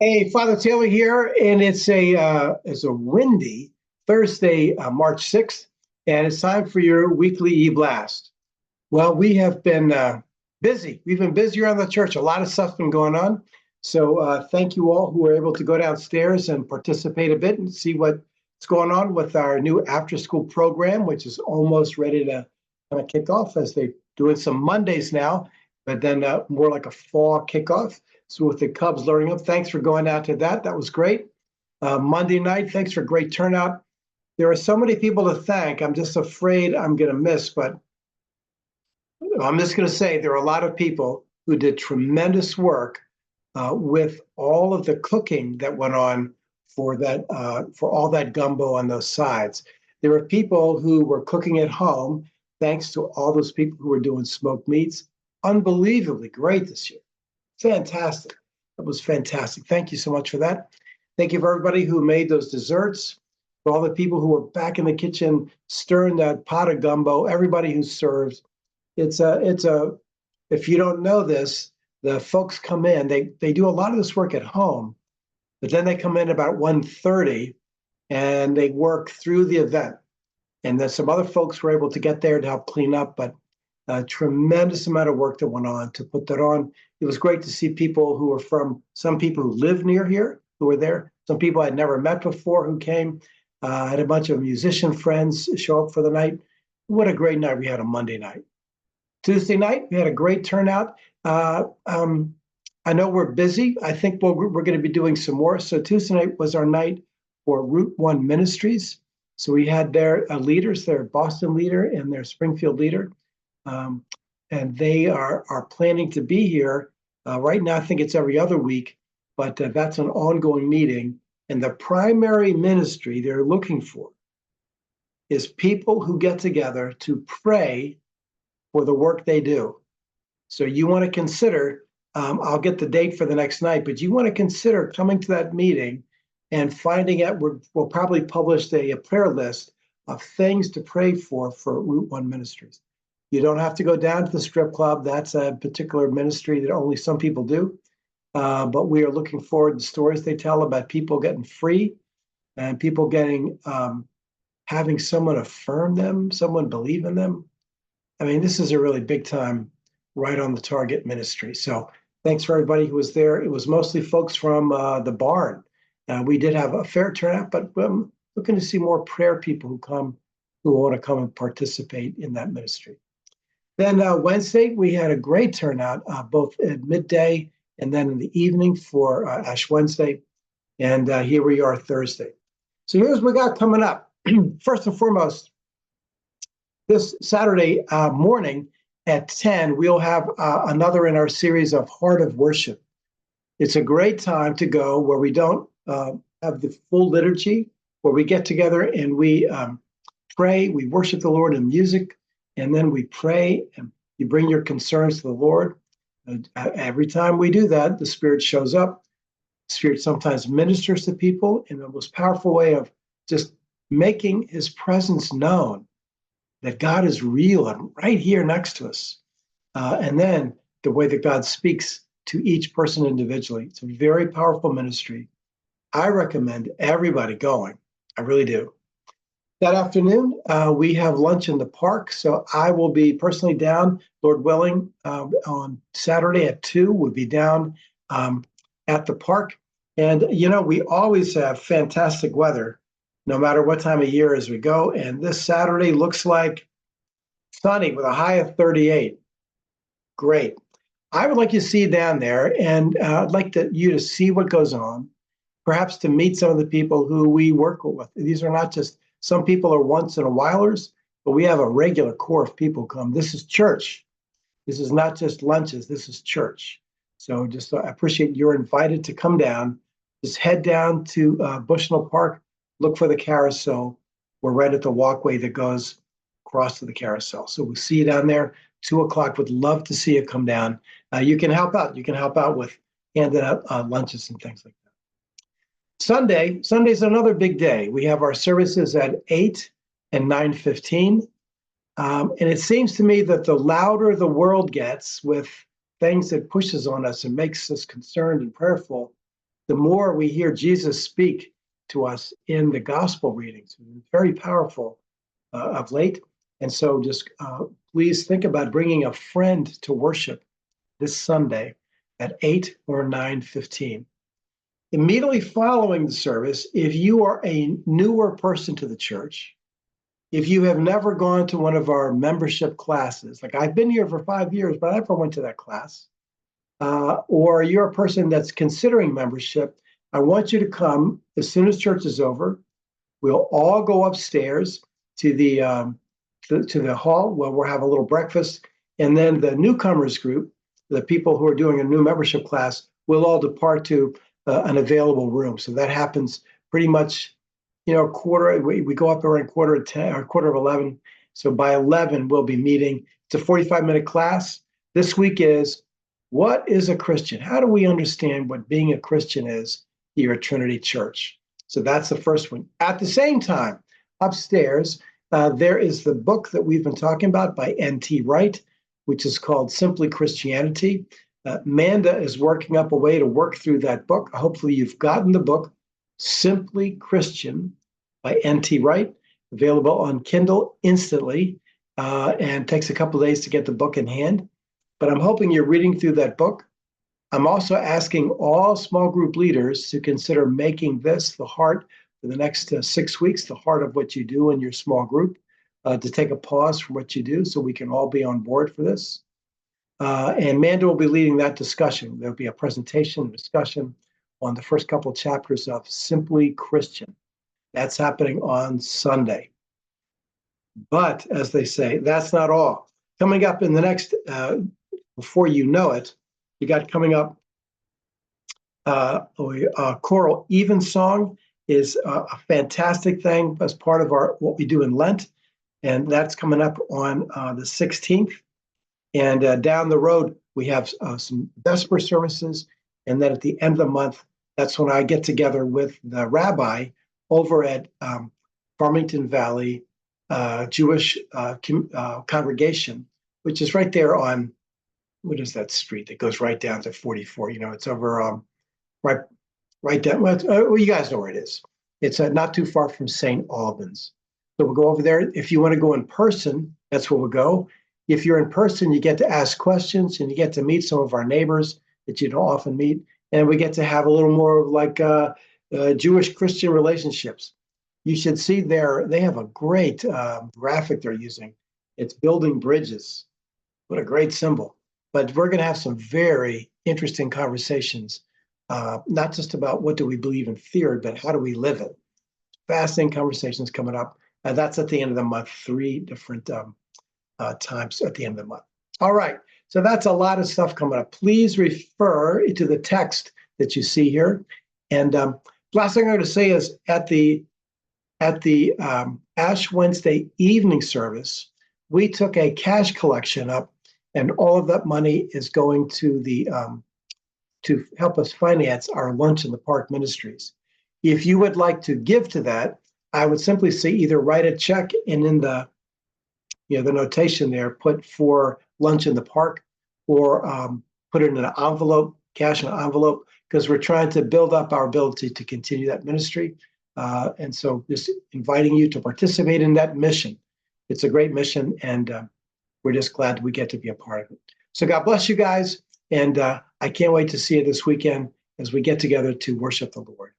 Hey, Father Taylor here, and it's a windy Thursday, March 6th, and it's time for your weekly EBlast. Well, we have been busy. We've been busy around the church. A lot of stuff's been going on. So thank you all who were able to go downstairs and participate a bit and see what's going on with our new after-school program, which is almost ready to kind of kick off as they're doing some Mondays now, but then more like a fall kickoff. So with the Cubs learning up, thanks for going out to that. That was great. Monday night, thanks for great turnout. There are so many people to thank. I'm just afraid I'm going to miss, but I'm just going to say there are a lot of people who did tremendous work with all of the cooking that went on for all that gumbo on those sides. There were people who were cooking at home, thanks to all those people who were doing smoked meats. Unbelievably great this year. Fantastic. That was fantastic. Thank you so much for that. Thank you for everybody who made those desserts, for all the people who were back in the kitchen stirring that pot of gumbo, everybody who served. If you don't know this, the folks come in, they do a lot of this work at home, but then they come in about 1:30 and they work through the event. And then some other folks were able to get there to help clean up, but a tremendous amount of work that went on to put that on. It was great to see people who were some people who live near here, who were there, some people I'd never met before who came. I had a bunch of musician friends show up for the night. What a great night we had on Monday night. Tuesday night, we had a great turnout. I know we're busy. I think we're going to be doing some more. So Tuesday night was our night for Route 1 Ministries. So we had their leaders, their Boston leader and their Springfield leader. And they are planning to be here. Right now, I think it's every other week, but that's an ongoing meeting. And the primary ministry they're looking for is people who get together to pray for the work they do. So you want to consider, I'll get the date for the next night, but you want to consider coming to that meeting and finding out, we'll probably publish a prayer list of things to pray for Route 1 Ministries. You don't have to go down to the strip club. That's a particular ministry that only some people do. But we are looking forward to stories they tell about people getting free and people having someone affirm them, someone believe in them. I mean, this is a really big time, right on the target ministry. So thanks for everybody who was there. It was mostly folks from the barn. We did have a fair turnout, but I'm looking to see more prayer people who want to come and participate in that ministry. Then Wednesday, we had a great turnout, both at midday and then in the evening for Ash Wednesday. And here we are Thursday. So here's what we got coming up. First and foremost, this Saturday morning at 10, we'll have another in our series of Heart of Worship. It's a great time to go where we don't have the full liturgy, where we get together and we pray, we worship the Lord in music, and then we pray and you bring your concerns to the Lord. Every time we do that, the Spirit shows up. The Spirit sometimes ministers to people in the most powerful way of just making his presence known, that God is real and right here next to us. And then the way that God speaks to each person individually. It's a very powerful ministry. I recommend everybody going. I really do. That afternoon, we have lunch in the park. So I will be personally down, Lord willing, on Saturday at 2. We'll be down at the park. And, we always have fantastic weather, no matter what time of year as we go. And this Saturday looks like sunny with a high of 38. Great. I would like you to see down there, and I'd like you to see what goes on, perhaps to meet some of the people who we work with. These are not just, some people are once in a whilers, but we have a regular core of people come. This is church. This is not just lunches. This is church. So just I appreciate you're invited to come down. Just head down to Bushnell Park, look for the carousel. We're right at the walkway that goes across to the carousel. So we'll see you down there, 2:00. Would love to see you come down. You can help out. You can help out with handing out lunches and things like that. Sunday's another big day. We have our services at 8 and 9:15. And it seems to me that the louder the world gets with things that pushes on us and makes us concerned and prayerful, the more we hear Jesus speak to us in the gospel readings. Very powerful of late. And so just please think about bringing a friend to worship this Sunday at 8 or 9:15. Immediately following the service, if you are a newer person to the church, if you have never gone to one of our membership classes, like I've been here for 5 years, but I never went to that class, or you're a person that's considering membership, I want you to come as soon as church is over. We'll all go upstairs to the hall where we'll have a little breakfast, and then the newcomers group, the people who are doing a new membership class, will all depart to an available room. So that happens pretty much, we go up around quarter of 10 or quarter of 11. So by 11, we'll be meeting. It's a 45-minute class. This week is, what is a Christian? How do we understand what being a Christian is here at Trinity Church? So that's the first one. At the same time, upstairs, there is the book that we've been talking about by N.T. Wright, which is called Simply Christianity. Manda is working up a way to work through that book. Hopefully you've gotten the book, Simply Christian by N.T. Wright, available on Kindle instantly, and takes a couple of days to get the book in hand. But I'm hoping you're reading through that book. I'm also asking all small group leaders to consider making this the heart for the next 6 weeks, the heart of what you do in your small group, to take a pause from what you do so we can all be on board for this. And Manda will be leading that discussion. There'll be a presentation, discussion on the first couple of chapters of Simply Christian. That's happening on Sunday. But as they say, that's not all. Coming up in the next, before you know it, you got coming up choral evensong is a fantastic thing as part of what we do in Lent. And that's coming up on the 16th. And down the road, we have some Vesper services. And then at the end of the month, that's when I get together with the rabbi over at Farmington Valley Jewish congregation, which is right there on, what is that street that goes right down to 44? It's over right down. Well, you guys know where it is. It's not too far from St. Albans. So we'll go over there. If you want to go in person, that's where we'll go. If you're in person, you get to ask questions and you get to meet some of our neighbors that you don't often meet. And we get to have a little more like Jewish Christian relationships. You should see they have a great graphic they're using. It's building bridges. What a great symbol. But we're going to have some very interesting conversations, not just about what do we believe in theory, but how do we live it. Fascinating conversations coming up. That's at the end of the month, 3 different times at the end of the month. All right, so that's a lot of stuff coming up. Please refer to the text that you see here. And last thing I'm going to say is at the Ash Wednesday evening service, we took a cash collection up, and all of that money is going to the to help us finance our Lunch in the Park ministries. If you would like to give to that, I would simply say either write a check and in the the notation there, put for Lunch in the Park, or put it in an envelope, cash in an envelope, because we're trying to build up our ability to continue that ministry. And so just inviting you to participate in that mission. It's a great mission, and we're just glad we get to be a part of it. So God bless you guys, and I can't wait to see you this weekend as we get together to worship the Lord.